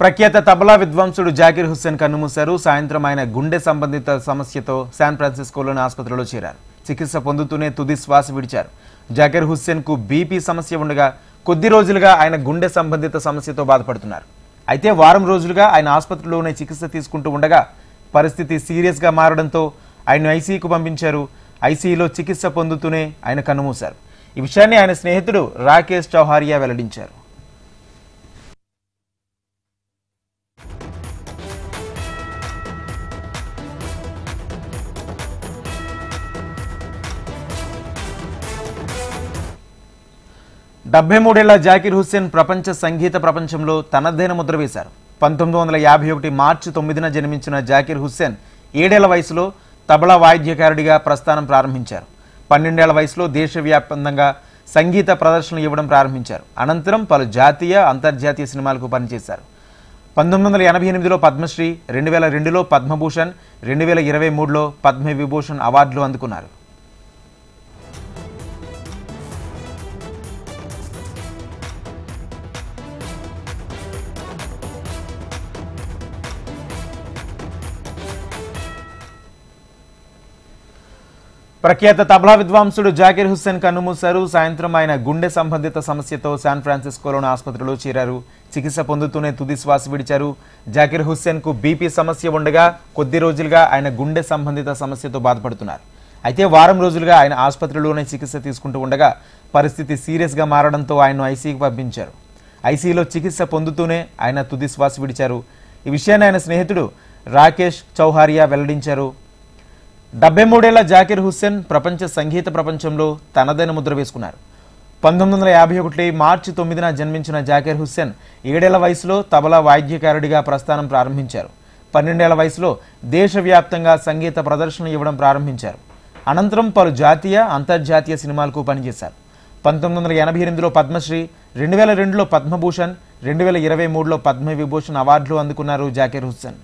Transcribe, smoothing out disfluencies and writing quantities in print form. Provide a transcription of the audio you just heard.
ప్రఖ్యాత తబలా విద్వాంసుడు జాకిర్ హుస్సేన్ కన్నుమూశారు. సాయంత్రం ఆయన గుండె సంబంధిత సమస్యతో శాన్ ఫ్రాన్సిస్కోలోని ఆసుపత్రిలో చేరారు. చికిత్స పొందుతూనే తుది శ్వాస విడిచారు. జాకిర్ హుస్సేన్కు బీపీ సమస్య ఉండగా కొద్ది రోజులుగా ఆయన గుండె సంబంధిత సమస్యతో బాధపడుతున్నారు. అయితే వారం రోజులుగా ఆయన ఆసుపత్రిలోనే చికిత్స తీసుకుంటూ ఉండగా పరిస్థితి సీరియస్గా మారడంతో ఆయన ఐసీయూకు పంపించారు. ఐసీయూలో చికిత్స పొందుతూనే ఆయన కన్నుమూశారు. ఈ విషయాన్ని ఆయన స్నేహితుడు రాకేష్ చౌహారియా వెల్లడించారు. డెబ్బై జాకిర్ హుస్సేన్ ప్రపంచ సంగీత ప్రపంచంలో తనదైన ముద్ర వేశారు. 1951 మార్చి 9న జన్మించిన జాకిర్ హుస్సేన్ 7 ఏళ్ల వయసులో తబలా వాయిద్యకారుడిగా ప్రస్థానం ప్రారంభించారు. 12 ఏళ్ల వయసులో దేశవ్యాప్తంగా సంగీత ప్రదర్శనలు ఇవ్వడం ప్రారంభించారు. అనంతరం పలు జాతీయ అంతర్జాతీయ సినిమాలకు పనిచేశారు. 1988లో పద్మశ్రీ, 2002లో పద్మభూషణ్, 2023లో పద్మవిభూషణ్ అవార్డులు అందుకున్నారు. ప్రఖ్యాత తబలా విద్వాంసుడు జాకిర్ హుస్సేన్ కన్నుమూశారు. సాయంత్రం ఆయన గుండె సంబంధిత సమస్యతో శాన్ ఫ్రాన్సిస్కోలోని ఆసుపత్రిలో చేరారు. చికిత్స పొందుతూనే తుది శ్వాస విడిచారు. జాకిర్ హుస్సేన్కు బీపీ సమస్య ఉండగా కొద్ది రోజులుగా ఆయన గుండె సంబంధిత సమస్యతో బాధపడుతున్నారు. అయితే వారం రోజులుగా ఆయన ఆసుపత్రిలోనే చికిత్స తీసుకుంటూ ఉండగా పరిస్థితి సీరియస్గా మారడంతో ఆయన్ను ఐసీయూకి పంపించారు. ఐసీయూలో చికిత్స పొందుతూనే ఆయన తుది శ్వాస విడిచారు. ఈ విషయాన్ని ఆయన స్నేహితుడు రాకేష్ చౌహారియా వెల్లడించారు. 73 ఏళ్ల జాకిర్ హుస్సేన్ ప్రపంచ సంగీత ప్రపంచంలో తనదైన ముద్ర వేసుకున్నారు. 1951 మార్చి 9న జన్మించిన జాకిర్ హుస్సేన్ 7 ఏళ్ల వయసులో తబలా వాయిద్యకారుడిగా ప్రస్థానం ప్రారంభించారు. 12 ఏళ్ల వయసులో దేశవ్యాప్తంగా సంగీత ప్రదర్శనలు ఇవ్వడం ప్రారంభించారు. అనంతరం పలు జాతీయ అంతర్జాతీయ సినిమాలకు పనిచేశారు. 1988లో పద్మశ్రీ, 2002లో పద్మభూషణ్, 2023లో పద్మవిభూషణ్ అవార్డులు అందుకున్నారు జాకిర్ హుస్సేన్.